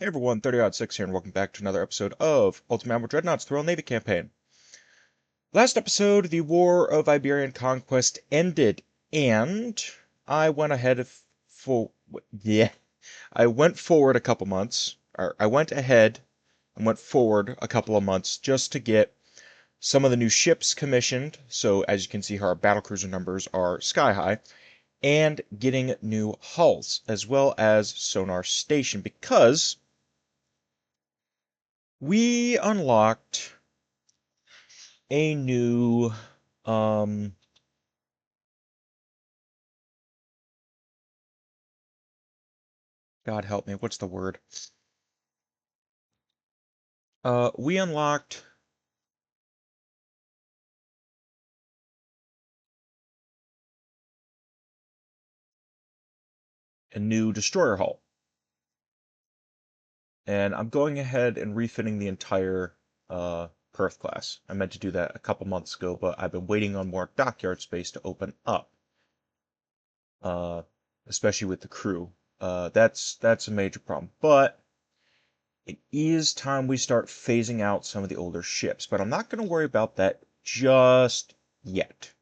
Hey everyone, 30-6 here, and welcome back to another episode of Admiral Dreadnoughts, the Royal Navy campaign. Last episode, the War of Iberian Conquest ended, and I went ahead I went forward a couple months, or I went ahead and went forward a couple of months just to get some of the new ships commissioned. So as you can see here, our battlecruiser numbers are sky high, and getting new hulls as well as sonar station because we unlocked a new um God help me, what's the word? We unlocked a new destroyer hull. And I'm going ahead and refitting the entire Perth class. I meant to do that a couple months ago, but I've been waiting on more dockyard space to open up. Especially with the crew. That's a major problem. But it is time we start phasing out some of the older ships, but I'm not going to worry about that just yet.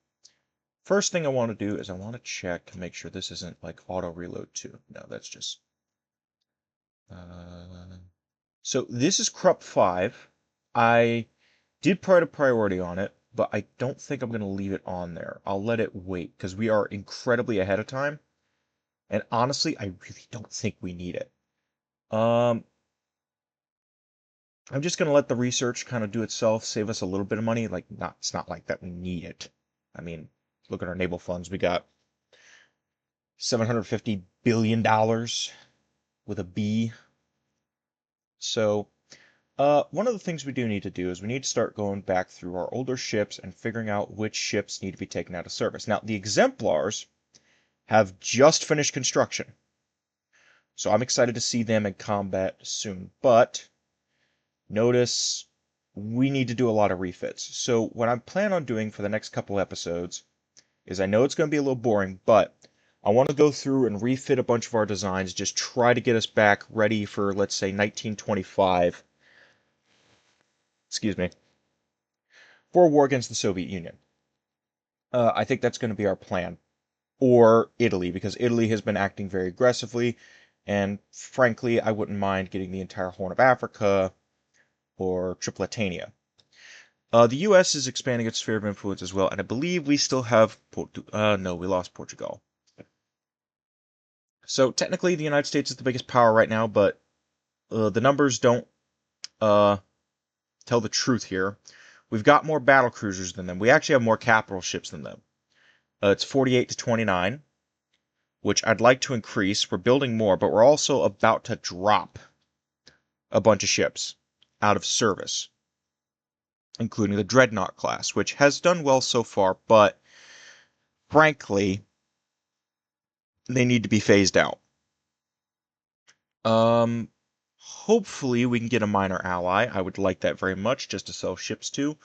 First thing I want to do is I want to check to make sure this isn't like auto reload too. No, that's just. So this is Krupp 5. I did put a priority on it, but I don't think I'm going to leave it on there. I'll let it wait because we are incredibly ahead of time. And honestly, I really don't think we need it. I'm just going to let the research kind of do itself, save us a little bit of money. It's not like that we need it. I mean, look at our naval funds. We got $750 billion with a B. So, one of the things we do need to do is we need to start going back through our older ships and figuring out which ships need to be taken out of service. Now, the exemplars have just finished construction, so I'm excited to see them in combat soon. But notice we need to do a lot of refits. So what I plan on doing for the next couple episodes is I know it's going to be a little boring, but I want to go through and refit a bunch of our designs, just try to get us back ready for, let's say, 1925, excuse me, for a war against the Soviet Union. I think that's going to be our plan. Or Italy, because Italy has been acting very aggressively, and frankly, I wouldn't mind getting the entire Horn of Africa or Tripolitania. The U.S. is expanding its sphere of influence as well, and I believe we still have no, we lost Portugal. So technically, the United States is the biggest power right now, but the numbers don't uh, tell the truth here. We've got more battle cruisers than them. We actually have more capital ships than them. It's 48 to 29, which I'd like to increase. We're building more, but we're also about to drop a bunch of ships out of service, including the Dreadnought class, which has done well so far, but frankly, they need to be phased out. Hopefully we can get a minor ally. I would like that very much, just to sell ships to.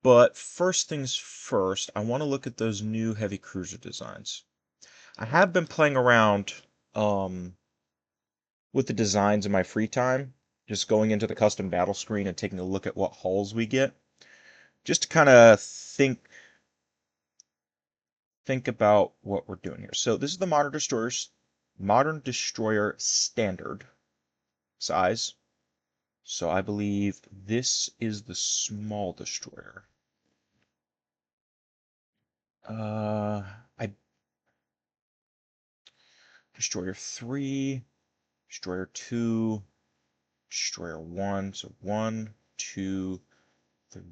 But first things first, I want to look at those new heavy cruiser designs. I have been playing around with the designs in my free time, just going into the custom battle screen and taking a look at what hulls we get, just to kind of think about what we're doing here. So this is the modern destroyer standard size. So I believe this is the small destroyer. I Destroyer 3, Destroyer 2, Destroyer 1. So 1, 2, 3.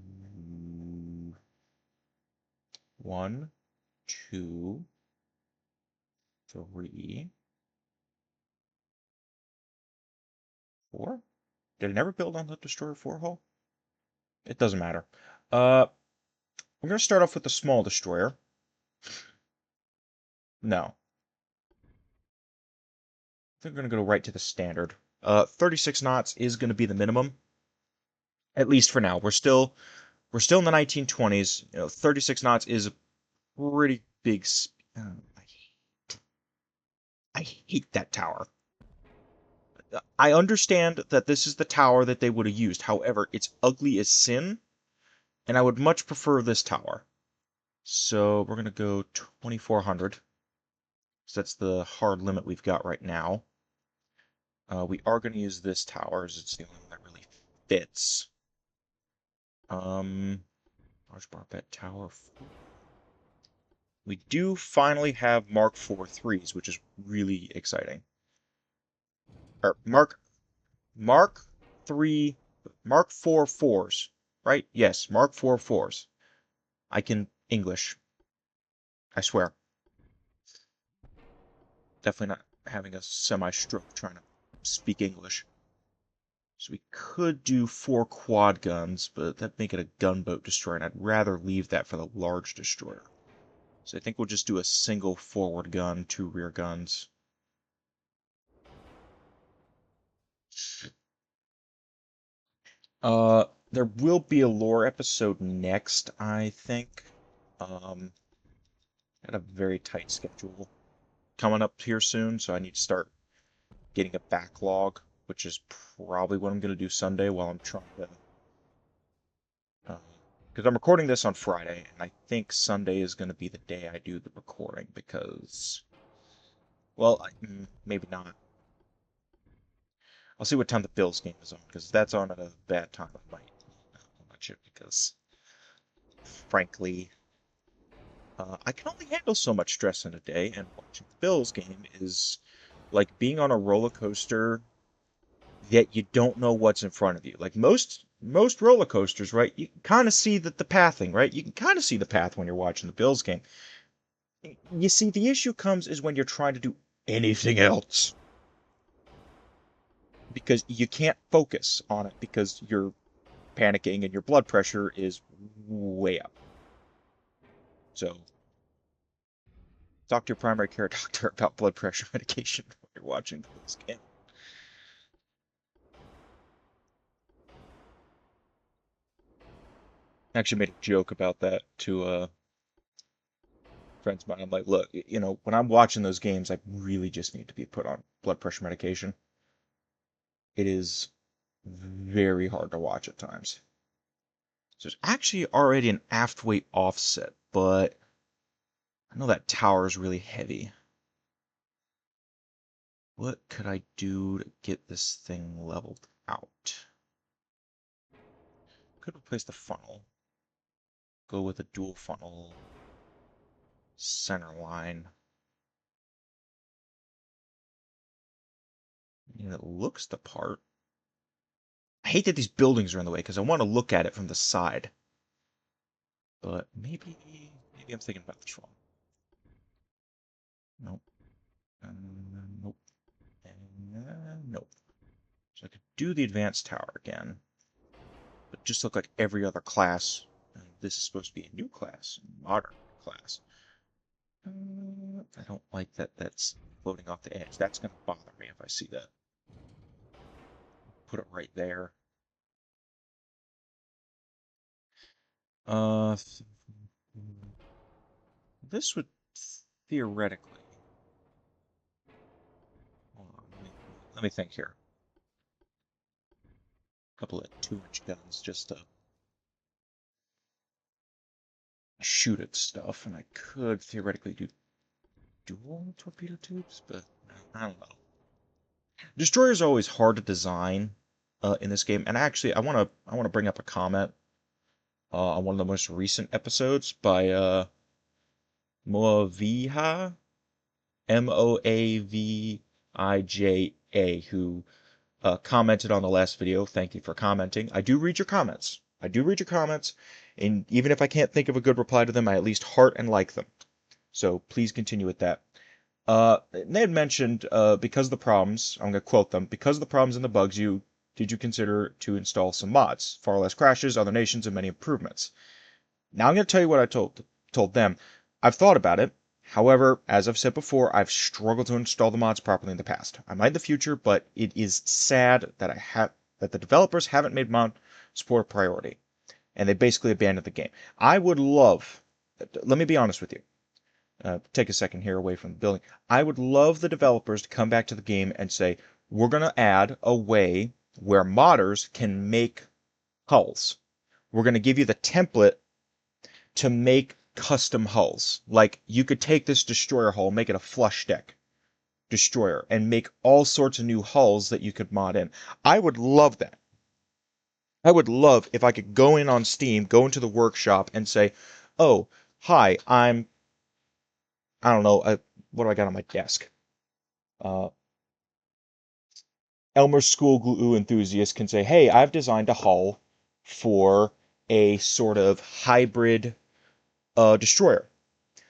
1, 2, 3, 4. Did it never build on the Destroyer 4 hull? It doesn't matter. We're going to start off with the small destroyer. No. I think we're going to go right to the standard. 36 knots is going to be the minimum. At least for now. We're still in the 1920s. 36 knots is a pretty big I hate that tower. I understand that this is the tower that they would have used. However, it's ugly as sin, and I would much prefer this tower. So we're gonna go 2400. So that's the hard limit we've got right now. We are gonna use this tower as it's the only one that really fits. Large bar bet tower. We do finally have Mark IV threes, which is really exciting. Or Mark 3 Mark 4 fours, right? Yes, Mark 4 fours. I can English. I swear. Definitely not having a semi-stroke trying to speak English. So we could do 4 quad guns, but that'd make it a gunboat destroyer, and I'd rather leave that for the large destroyer. So I think we'll just do a single forward gun, 2 rear guns. There will be a lore episode next, I think. Got a very tight schedule coming up here soon, so I need to start getting a backlog, which is probably what I'm going to do Sunday while I'm trying to. Because I'm recording this on Friday, and I think Sunday is going to be the day I do the recording because, well, maybe not. I'll see what time the Bills game is on, because that's on at a bad time. I might not watch it because, frankly, I can only handle so much stress in a day, and watching the Bills game is like being on a roller coaster that you don't know what's in front of you. Like most roller coasters, right? You can kind of see the pathing, right? You can kind of see the path when you're watching the Bills game. You see, the issue comes is when you're trying to do anything else because you can't focus on it because you're panicking and your blood pressure is way up. So talk to your primary care doctor about blood pressure medication when you're watching the Bills game. I actually made a joke about that to friends of mine. I'm like, look, when I'm watching those games, I really just need to be put on blood pressure medication. It is very hard to watch at times. So there's actually already an aft weight offset, but I know that tower is really heavy. What could I do to get this thing leveled out? Could replace the funnel. Go with a dual funnel center line. It looks the part. I hate that these buildings are in the way because I want to look at it from the side. But maybe I'm thinking about this wrong. Nope. Nope. Nope. So I could do the advanced tower again, but just look like every other class. This is supposed to be a new class, a modern class. I don't like that that's floating off the edge. That's going to bother me if I see that. Put it right there. Uh, this would theoretically. Hold on, let me think here. A couple of 2-inch guns just to shoot at stuff, and I could theoretically do dual torpedo tubes, but I don't know. Destroyers are always hard to design in this game, and actually, I want to bring up a comment on one of the most recent episodes by Moavija, Moavija, who commented on the last video. Thank you for commenting. I do read your comments. I do read your comments, and even if I can't think of a good reply to them, I at least heart and like them. So please continue with that. They had mentioned because of the problems, I'm going to quote them, because of the problems and the bugs, did you consider to install some mods? Far less crashes, other nations, and many improvements. Now I'm going to tell you what I told them. I've thought about it. However, as I've said before, I've struggled to install the mods properly in the past. I might in the future, but it is sad that that the developers haven't made mod support a priority, and they basically abandoned the game. I would love, let me be honest with you. Take a second here away from the building. I would love the developers to come back to the game and say, we're going to add a way where modders can make hulls. We're going to give you the template to make custom hulls. Like you could take this destroyer hull, make it a flush deck destroyer, and make all sorts of new hulls that you could mod in. I would love that. I would love if I could go in on Steam, go into the workshop, and say, "Oh, hi, I don't know, what do I got on my desk? Uh, Elmer's School Glue enthusiast can say, "Hey, I've designed a hull for a sort of hybrid destroyer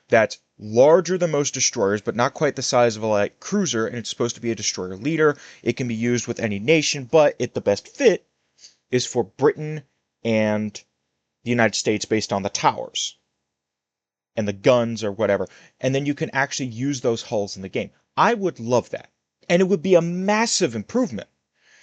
that's larger than most destroyers, but not quite the size of a like cruiser, and it's supposed to be a destroyer leader. It can be used with any nation, but the best fit is for Britain and the United States based on the towers and the guns or whatever. And then you can actually use those hulls in the game." I would love that. And it would be a massive improvement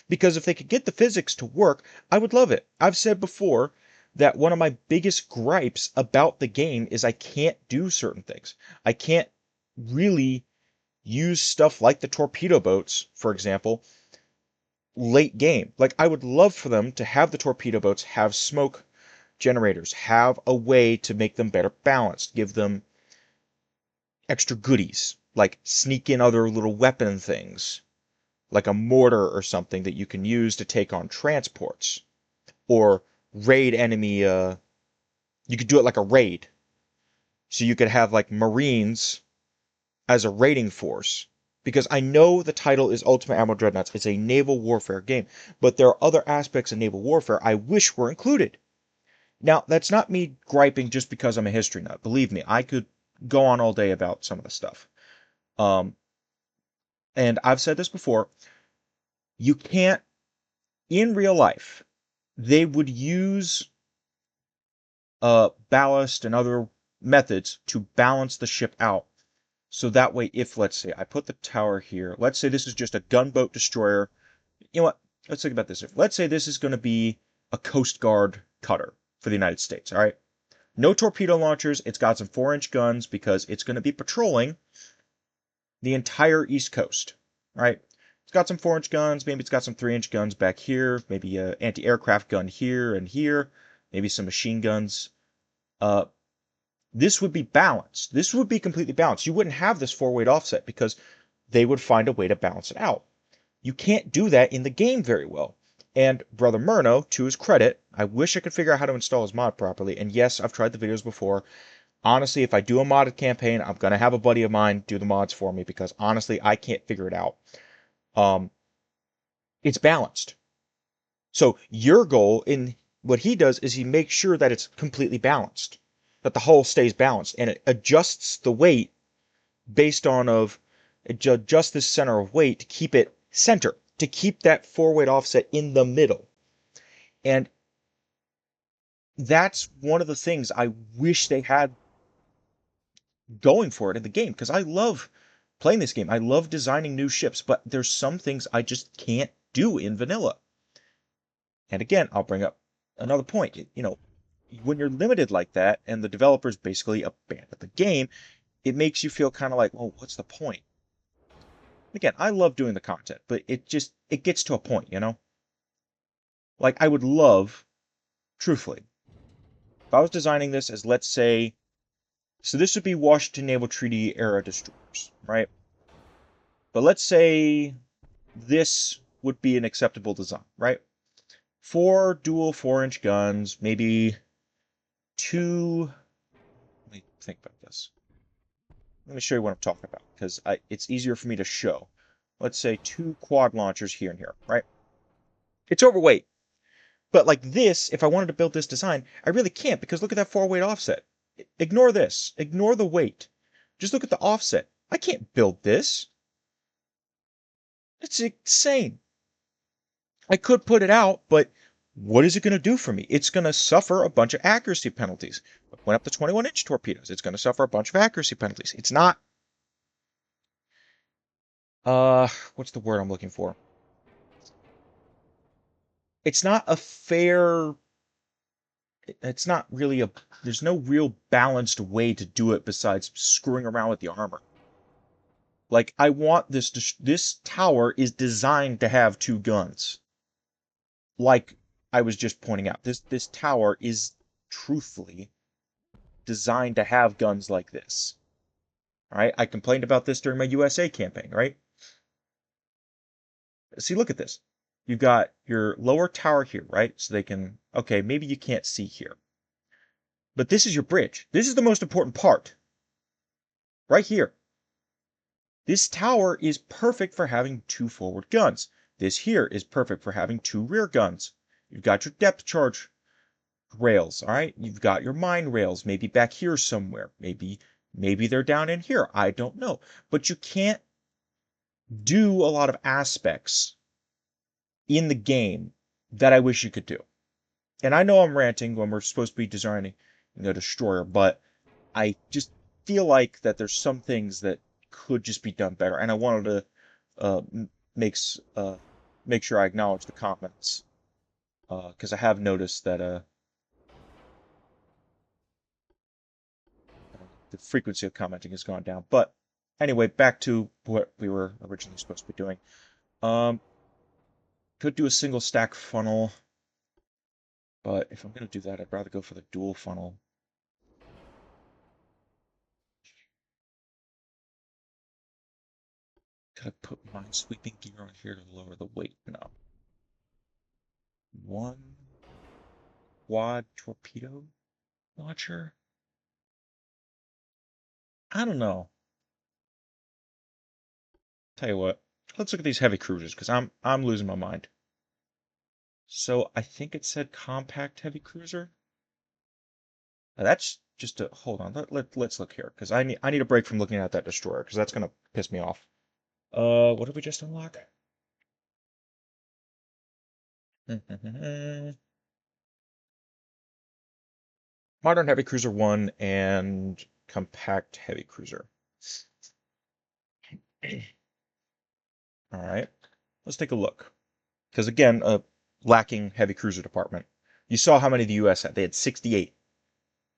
because if they could get the physics to work, I would love it. I've said before that one of my biggest gripes about the game is I can't do certain things. I can't really use stuff like the torpedo boats, for example, late game. Like I would love for them to have the torpedo boats have smoke generators, have a way to make them better balanced, give them extra goodies, like sneak in other little weapon things, like a mortar or something that you can use to take on transports or raid enemy. You could do it like a raid. So you could have like Marines as a raiding force. Because I know the title is Ultimate Admiral Dreadnoughts. It's a naval warfare game. But there are other aspects of naval warfare I wish were included. Now, that's not me griping just because I'm a history nut. Believe me, I could go on all day about some of the stuff. Um, and I've said this before. You can't, in real life, they would use ballast and other methods to balance the ship out. So that way, if let's say I put the tower here, let's say this is just a gunboat destroyer. You know what? Let's think about this. Let's say this is going to be a Coast Guard cutter for the United States. All right. No torpedo launchers. It's got some 4-inch guns because it's going to be patrolling the entire East Coast. Right. It's got some 4-inch guns. Maybe it's got some 3-inch guns back here. Maybe an anti-aircraft gun here and here. Maybe some machine guns. Uh, this would be balanced. This would be completely balanced. You wouldn't have this 4-weight offset because they would find a way to balance it out. You can't do that in the game very well. And Brother Murno, to his credit, I wish I could figure out how to install his mod properly. And yes, I've tried the videos before. Honestly, if I do a modded campaign, I'm going to have a buddy of mine do the mods for me because honestly, I can't figure it out. It's balanced. So your goal in what he does is he makes sure that it's completely balanced, that the hull stays balanced, and it adjusts the weight based on adjust this center of weight to keep it center, to keep that 4-weight offset in the middle. And that's one of the things I wish they had going for it in the game because I love playing this game. I love designing new ships, but there's some things I just can't do in vanilla. And again, I'll bring up another point. When you're limited like that and the developers basically abandon the game, it makes you feel kind of like, well, what's the point? Again, I love doing the content, but it gets to a point. Like I would love, truthfully, if I was designing this as, let's say, so this would be Washington Naval Treaty era destroyers, right? But let's say this would be an acceptable design, right? 4 dual 4-inch guns, maybe 2. Let me think about this. Let me show you what I'm talking about because it's easier for me to show. Let's say 2 quad launchers here and here, right? It's overweight. But like this, if I wanted to build this design, I really can't because look at that 4-weight offset. Ignore this. Ignore the weight. Just look at the offset. I can't build this. It's insane. I could put it out, but what is it going to do for me? It's going to suffer a bunch of accuracy penalties. Went up to 21-inch torpedoes. It's going to suffer a bunch of accuracy penalties. It's not, what's the word I'm looking for? It's not a fair, it's not really there's no real balanced way to do it besides screwing around with the armor. Like, I want this tower is designed to have two guns. Like I was just pointing out, this tower is truthfully designed to have guns like this. All right, I complained about this during my USA campaign, right? See, look at this. You've got your lower tower here, right? So they can, okay, maybe you can't see here. But this is your bridge. This is the most important part. Right here. This tower is perfect for having two forward guns. This here is perfect for having two rear guns. You've got your depth charge rails, all right? You've got your mine rails, maybe back here somewhere. Maybe they're down in here. I don't know. But you can't do a lot of aspects in the game that I wish you could do. And I know I'm ranting when we're supposed to be designing a destroyer, but I just feel like that there's some things that could just be done better. And I wanted to uh, makes make sure I acknowledge the comments because I have noticed that the frequency of commenting has gone down. But anyway, back to what we were originally supposed to be doing. Um, could do a single stack funnel, but if I'm going to do that, I'd rather go for the dual funnel. Could I put minesweeping gear on here to lower the weight? No. One quad torpedo launcher? I don't know. Tell you what, let's look at these heavy cruisers because I'm losing my mind. So I think it said compact heavy cruiser. Now that's just a hold on. Let's look here because I need a break from looking at that destroyer because that's gonna piss me off. What did we just unlock? Modern heavy cruiser 1 and compact heavy cruiser. All right, let's take a look. Because again, lacking heavy cruiser department. You saw how many the U.S. had. They had 68.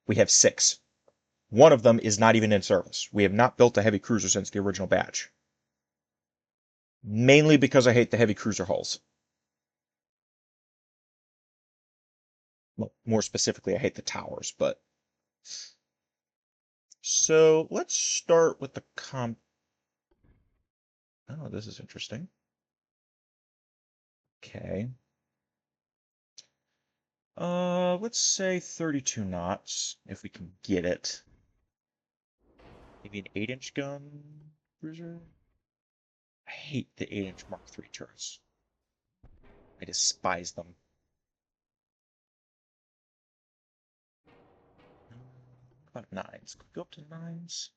We have 6. One of them is not even in service. We have not built a heavy cruiser since the original batch. Mainly because I hate the heavy cruiser hulls. Well, more specifically, I hate the towers, but... So, let's start with the Oh, this is interesting. Okay. Let's say 32 knots, if we can get it. Maybe an 8-inch gun cruiser? I hate the 8-inch Mark III turrets. I despise them. What about 9s? Could we go up to 9s?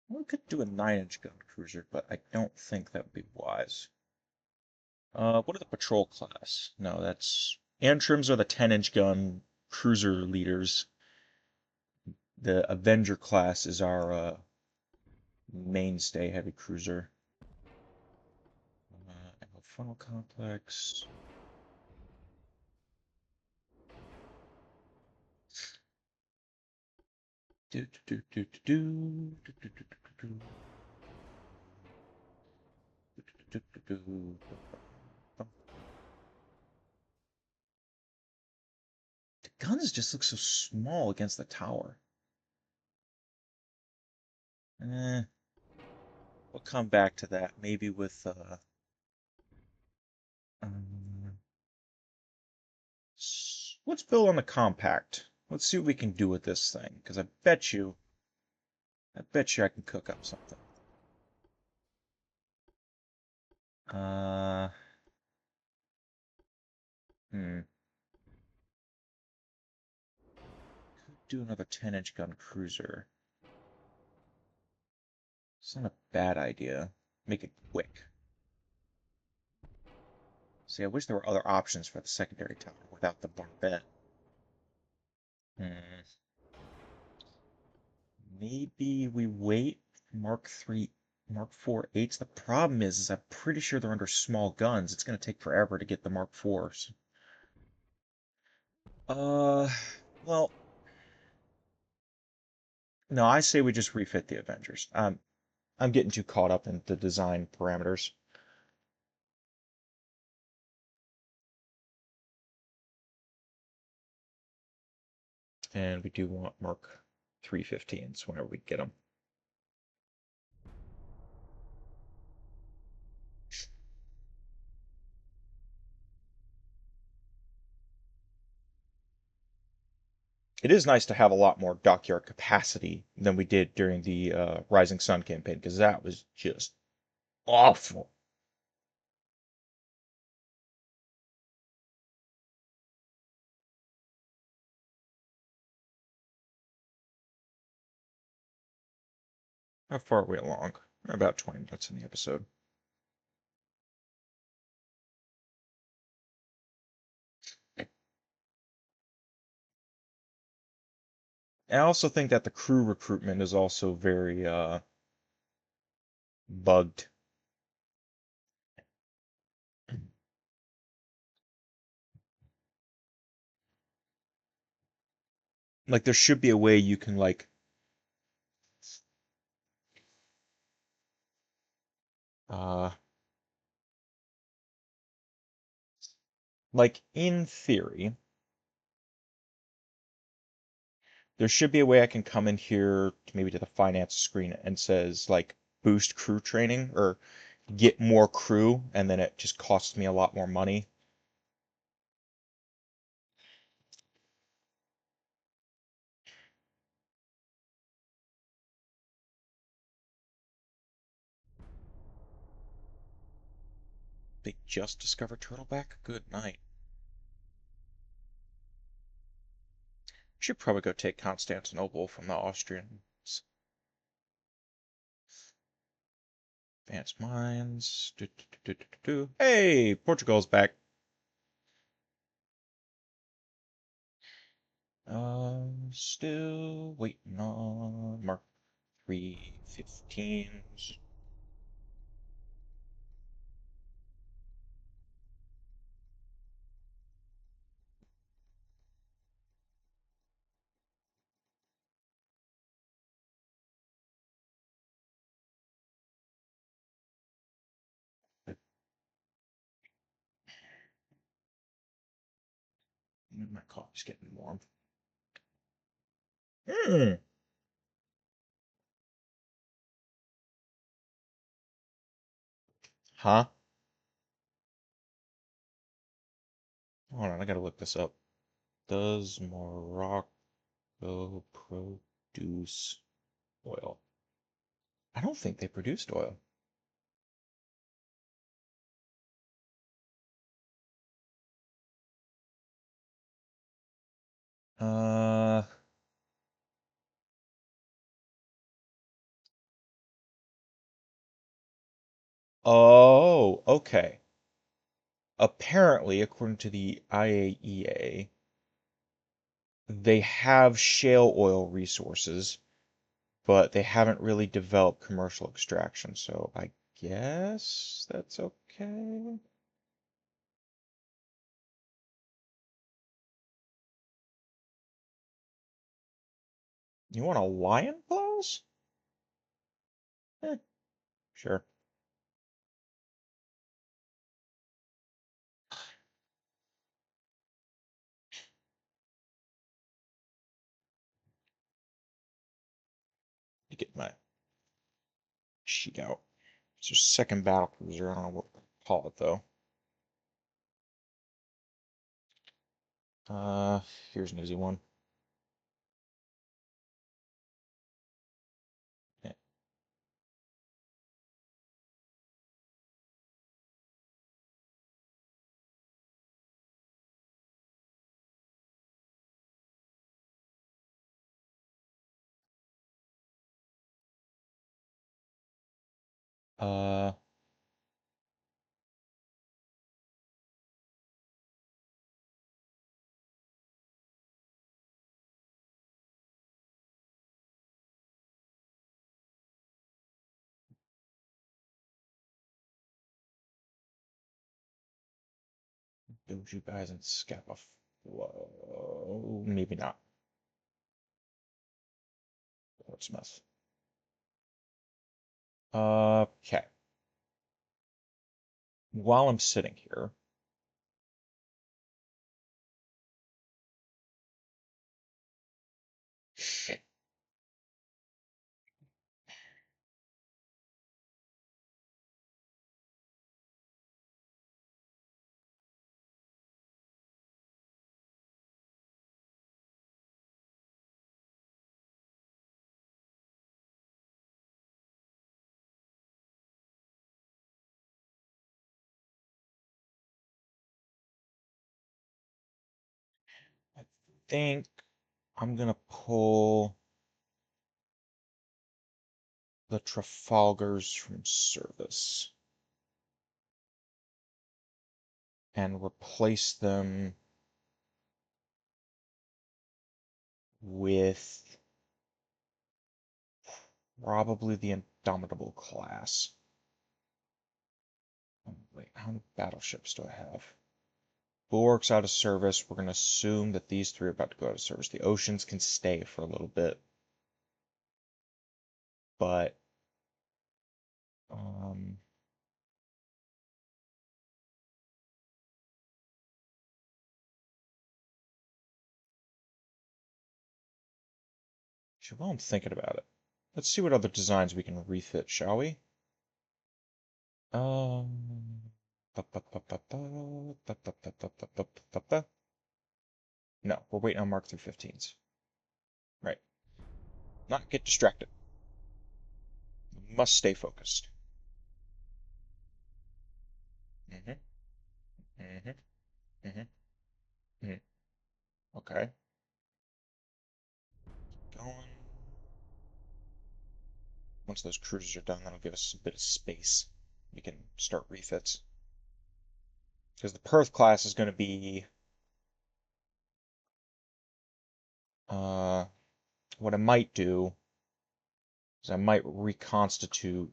Well, we could do a 9-inch gun cruiser, but I don't think that would be wise. What are the patrol class? No, that's... Antrims are the 10-inch gun cruiser leaders. The Avenger class is our mainstay heavy cruiser. Ammo funnel complex. Do, do, do, do, do, do, do, do, do, do. The guns just look so small against the tower. Eh, we'll come back to that maybe with um, let's build on the compact. Let's see what we can do with this thing, because I bet you I can cook up something. Uh, hmm. Could do another 10-inch gun cruiser. It's not a bad idea. Make it quick. See, I wish there were other options for the secondary tower without the barbette. Hmm. Maybe we wait Mark 3, Mark 4 8s. The problem is I'm pretty sure they're under small guns. It's going to take forever to get the Mark 4s. Uh, well, no, I say we just refit the Avengers. I'm getting too caught up in the design parameters. And we do want Mark 315s whenever we get them. It is nice to have a lot more dockyard capacity than we did during the Rising Sun campaign, because that was just awful. How far are we along? We're about 20 minutes in the episode. I also think that the crew recruitment is also very bugged. Like there should be a way you can uh like in theory, there should be a way I can come in here maybe to the finance screen and says like boost crew training or get more crew and then it just costs me a lot more money. They just discovered Turtleback? Good night. Should probably go take Constantinople from the Austrians. Advanced mines. Hey, Portugal's back. Still waiting on Mark 315s. My coffee's getting warm. Mm. Huh? Hold on, I gotta look this up. Does Morocco produce oil? I don't think they produced oil. Uh, oh, okay. Apparently, according to the IAEA, they have shale oil resources, but they haven't really developed commercial extraction, so I guess that's okay. You want a lion claws? Eh, sure. You get my sheet out. It's your second battle cruiser. I don't know what to call it though. Uh, Here's an easy one. Yeah. Uh, build you guys in Scapa Flow. Maybe not. Portsmouth. Okay. While I'm sitting here, I think I'm gonna pull the Trafalgars from service and replace them with probably the Indomitable class. Oh, wait, how many battleships do I have? Bulwark's out of service. We're going to assume that these three are about to go out of service. The Oceans can stay for a little bit, but um, while I'm thinking about it, let's see what other designs we can refit, shall we? Um, no, we're waiting on Mark 315s. Right. Not get distracted. Must stay focused. Mm-hmm. Mm-hmm. Mm-hmm. Mm-hmm. Okay. Going. Once those cruisers are done, that'll give us a bit of space. We can start refits. Because the Perth class is going to be what I might do is I might reconstitute.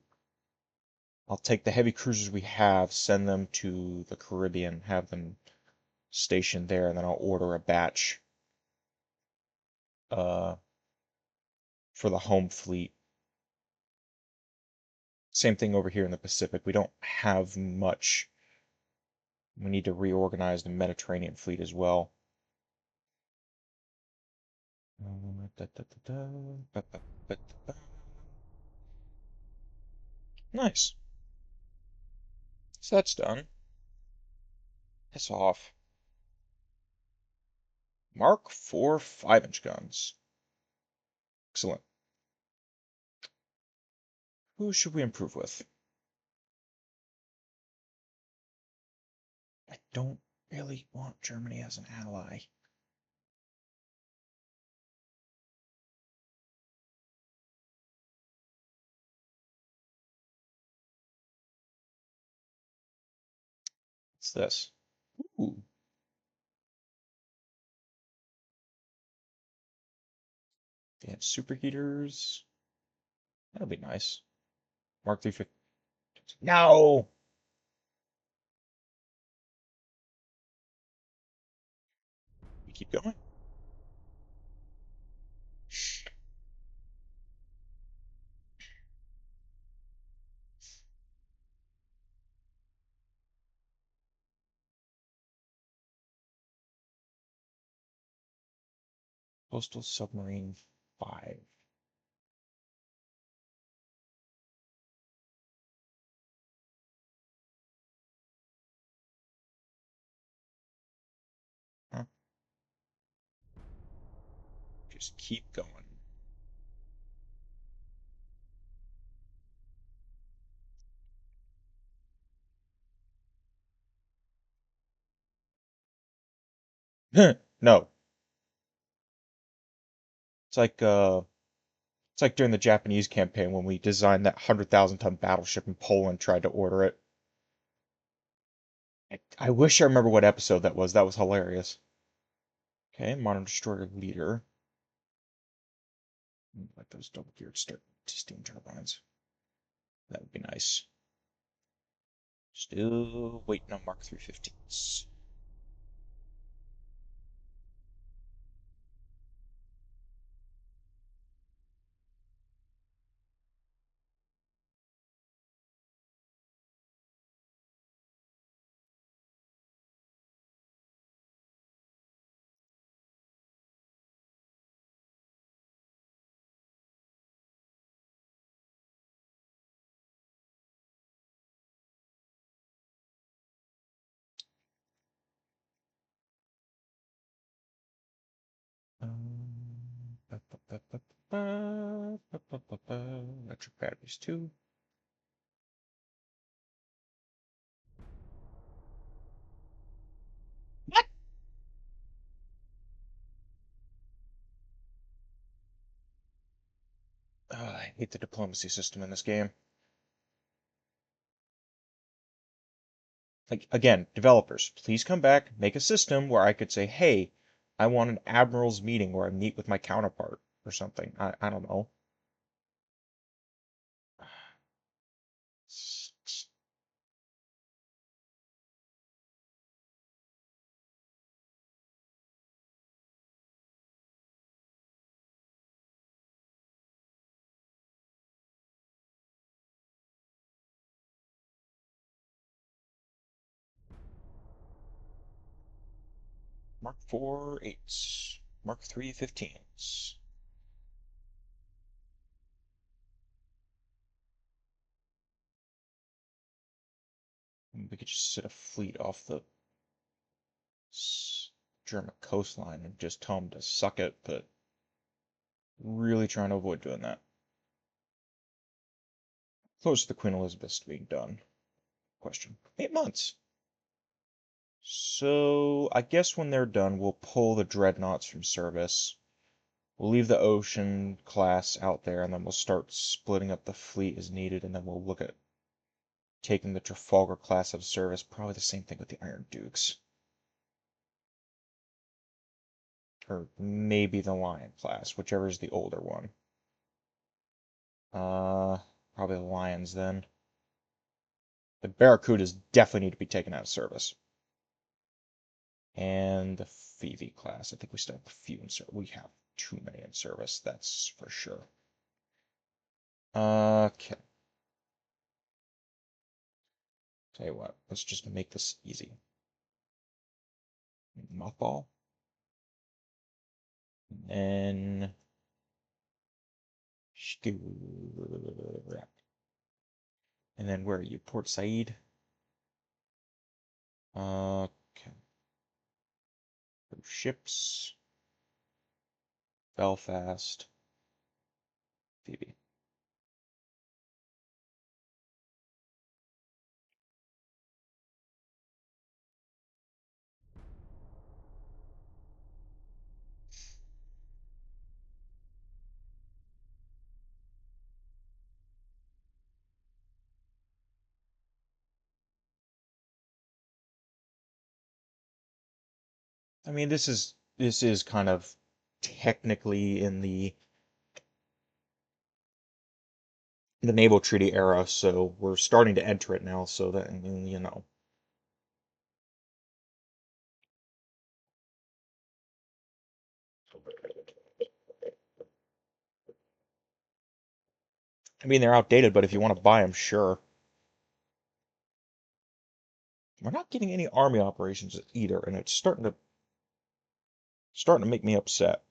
I'll take the heavy cruisers we have, send them to the Caribbean, have them stationed there, and then I'll order a batch uh, for the home fleet. Same thing over here in the Pacific. We don't have much. We need to reorganize the Mediterranean fleet as well. Nice. So that's done. Piss off. Mark 4 5-inch guns. Excellent. Who should we improve with? I don't really want Germany as an ally. What's this? Ooh, they have superheaters. That'll be nice. Mark 350. No! We keep going. Coastal Submarine 5. Huh? Just keep going. No. It's like it's like during the Japanese campaign when we designed that 100,000-ton battleship and Poland tried to order it. I wish I remember what episode that was. That was hilarious. Okay, modern destroyer leader. Like those double-geared steam turbines. That would be nice. Still waiting on Mark 315s. Electric batteries too. What? I hate the diplomacy system in this game. Like, again, developers, please come back, make a system where I could say, hey, I want an admiral's meeting where I meet with my counterpart or something. I don't know. Mark 4 8s. Mark 3 15s. We could just set a fleet off the German coastline and just tell them to suck it, but really trying to avoid doing that. Close to the Queen Elizabeth's being done. Question. 8 months. So I guess when they're done, we'll pull the Dreadnoughts from service. We'll leave the Ocean class out there, and then we'll start splitting up the fleet as needed, and then we'll look at taking the Trafalgar class out of service. Probably the same thing with the Iron Dukes. Or maybe the Lion class, whichever is the older one. Probably the Lions then. The Barracudas definitely need to be taken out of service. And the Phoebe class. I think we still have a few in service. We have too many in service, that's for sure. Okay. Tell you what, let's just make this easy. Mothball. And and then where are you? Port Said? Okay. Ships. Belfast. Phoebe. I mean, this is kind of technically in the naval treaty era, so we're starting to enter it now, so that you know. I mean, they're outdated, but if you want to buy them, sure. We're not getting any army operations either, and it's starting to make me upset.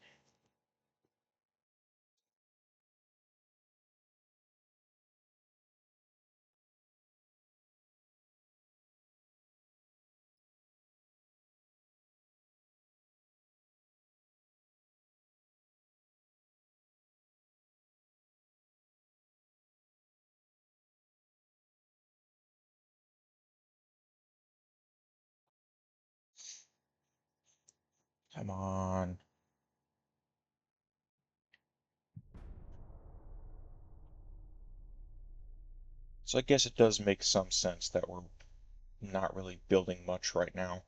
Come on. So I guess it does make some sense that we're not really building much right now.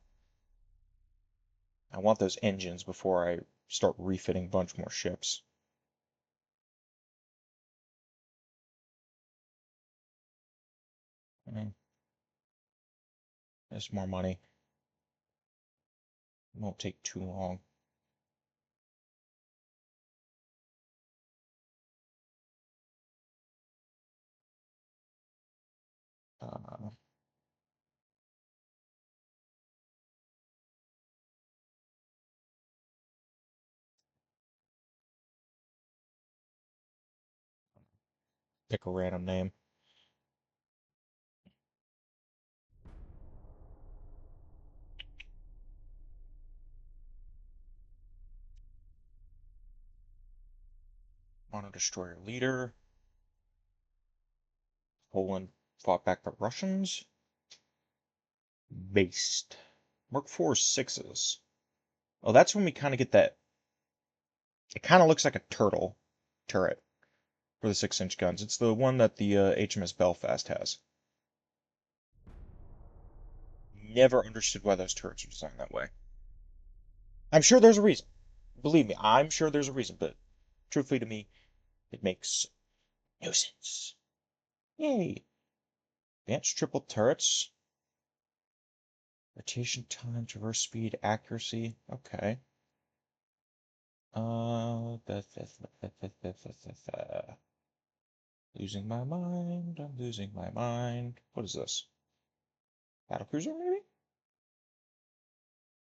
I want those engines before I start refitting a bunch more ships. There's more money. It won't take too long. Uh, Pick a random name. Mono destroyer leader. Poland fought back the Russians. Based. Mark IV sixes. Oh, that's when we kind of get that. It kind of looks like a turtle turret for the 6-inch guns. It's the one that the HMS Belfast has. Never understood why those turrets are designed that way. I'm sure there's a reason. Believe me, I'm sure there's a reason, but truthfully to me, it makes no sense. Yay. Advanced triple turrets. Rotation time, traverse speed, accuracy. Okay. Losing my mind. I'm losing my mind. What is this? Battlecruiser, maybe?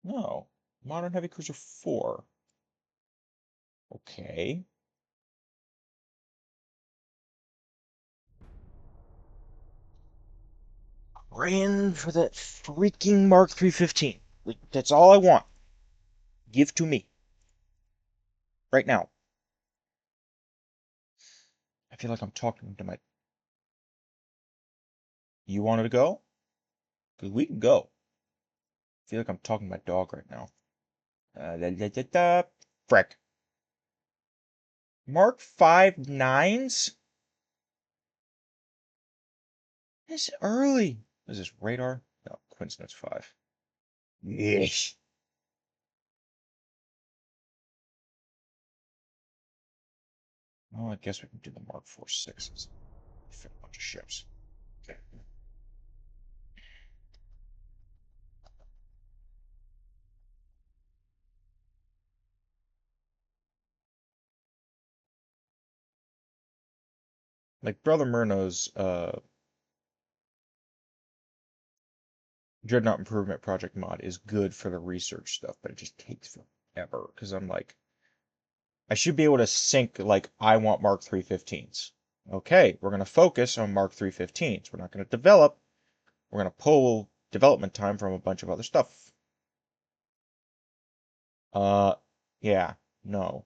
No. Modern Heavy Cruiser 4. Okay. Praying for that freaking Mark 315. Like, that's all I want. Give to me. Right now. I feel like I'm talking to my... You wanted to go? Because we can go. I feel like I'm talking to my dog right now. Frick. Mark 5 nines? It's early. Is this radar? No, coincidence 5. Yeesh. Well, I guess we can do the Mark 4 sixes. Fit a bunch of ships. Like Brother Murno's Dreadnought Improvement Project mod is good for the research stuff, but it just takes forever. Because I'm like, I should be able to sync, like, I want Mark 315s. Okay, we're going to focus on Mark 315s. We're not going to develop. We're going to pull development time from a bunch of other stuff. Yeah, no.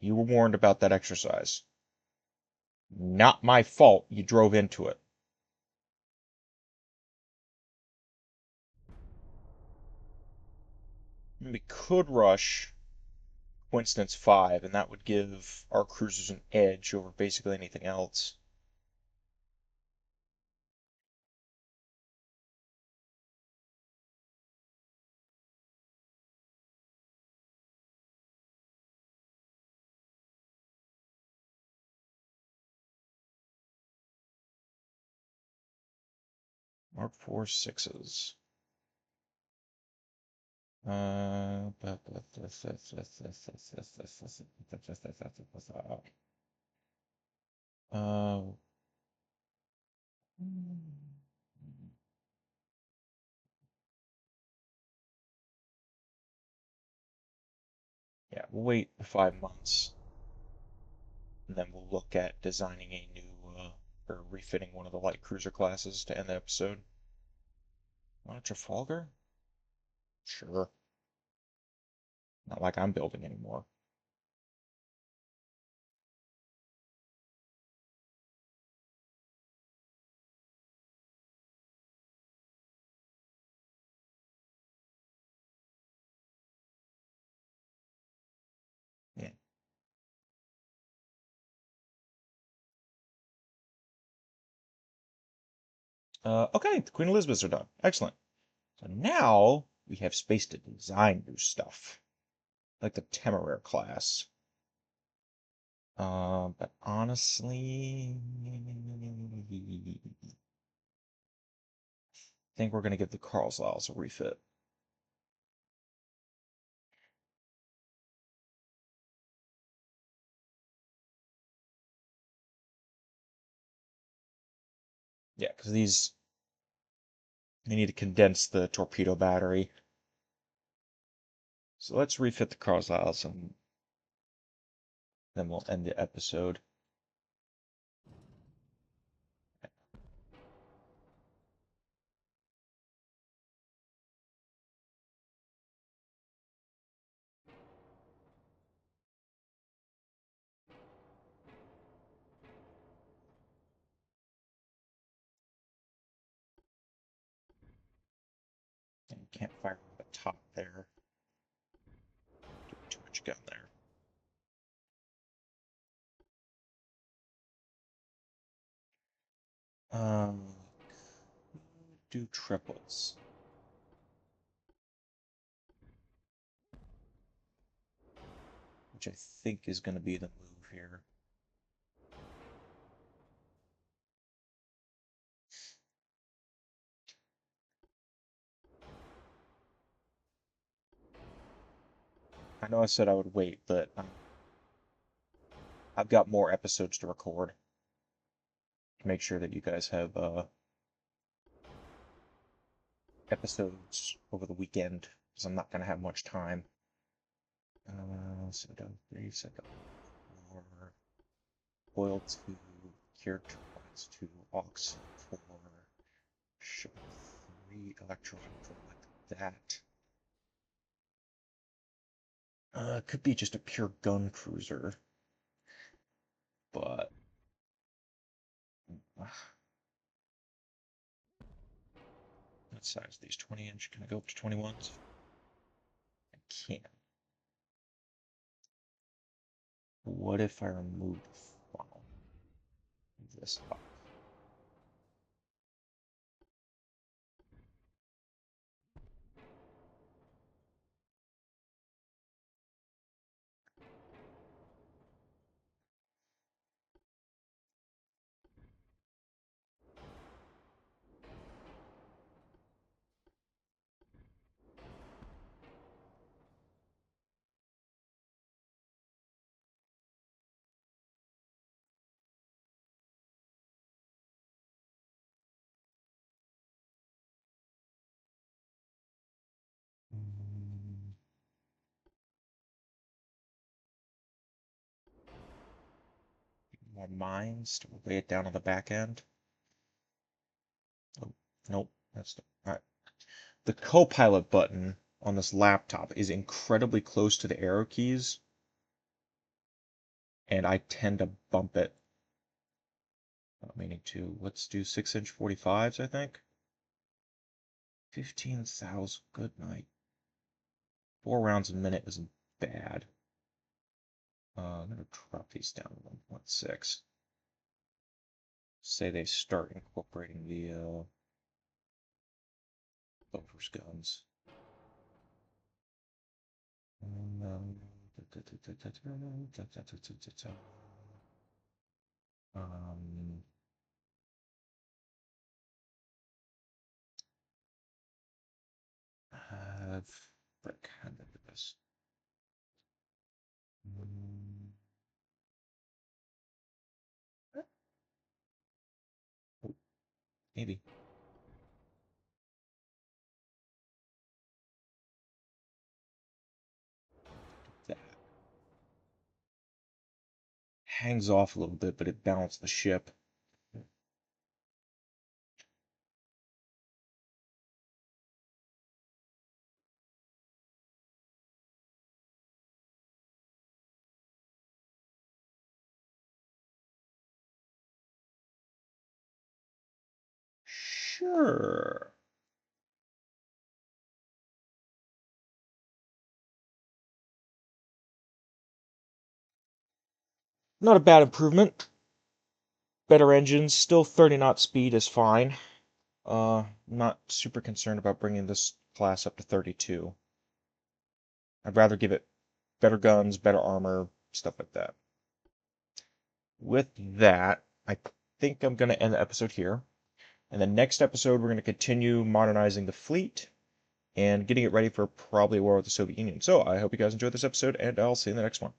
You were warned about that exercise. Not my fault you drove into it. We could rush Coincidence 5, and that would give our cruisers an edge over basically anything else. Mark 4 sixes. Uh, uh, yeah, we'll wait 5 months, and then we'll look at designing a new, or refitting one of the light cruiser classes to end the episode. Want a Trafalgar? Sure. Not like I'm building anymore. Yeah. Okay, the Queen Elizabeths are done. Excellent. So now we have space to design new stuff, like the Temeraire class. But honestly, I think we're gonna give the Carlsliles a refit. Yeah, because they need to condense the torpedo battery. So let's refit the Carlsliles and then we'll end the episode. can't fire from the top there. Too much gun there. Do triples. Which I think is going to be the move here. I know I said I would wait, but I've got more episodes to record to make sure that you guys have episodes over the weekend, because I'm not going to have much time. So down 3, second 4, oil 2, character points 2, aux 4, ship 3, electro like that. It could be just a pure gun cruiser, but what size these 20-inch? Can I go up to 21s? I can't. What if I remove the funnel? This up. More mines to lay it down on the back end. Oh, nope, that's not right. The co-pilot button on this laptop is incredibly close to the arrow keys, and I tend to bump it. Not meaning to. Let's do 6-inch 45s, I think. 15,000. Good night. 4 rounds a minute isn't bad. I'm going to drop these down to 1.6. Say they start incorporating the Lover's guns. Have brick hand into this. Maybe. That hangs off a little bit, but it balanced the ship. Sure. Not a bad improvement. Better engines, still 30 knot speed is fine. Not super concerned about bringing this class up to 32. I'd rather give it better guns, better armor, stuff like that. With that, I think I'm going to end the episode here. In the next episode, we're going to continue modernizing the fleet and getting it ready for probably a war with the Soviet Union. So I hope you guys enjoyed this episode, and I'll see you in the next one.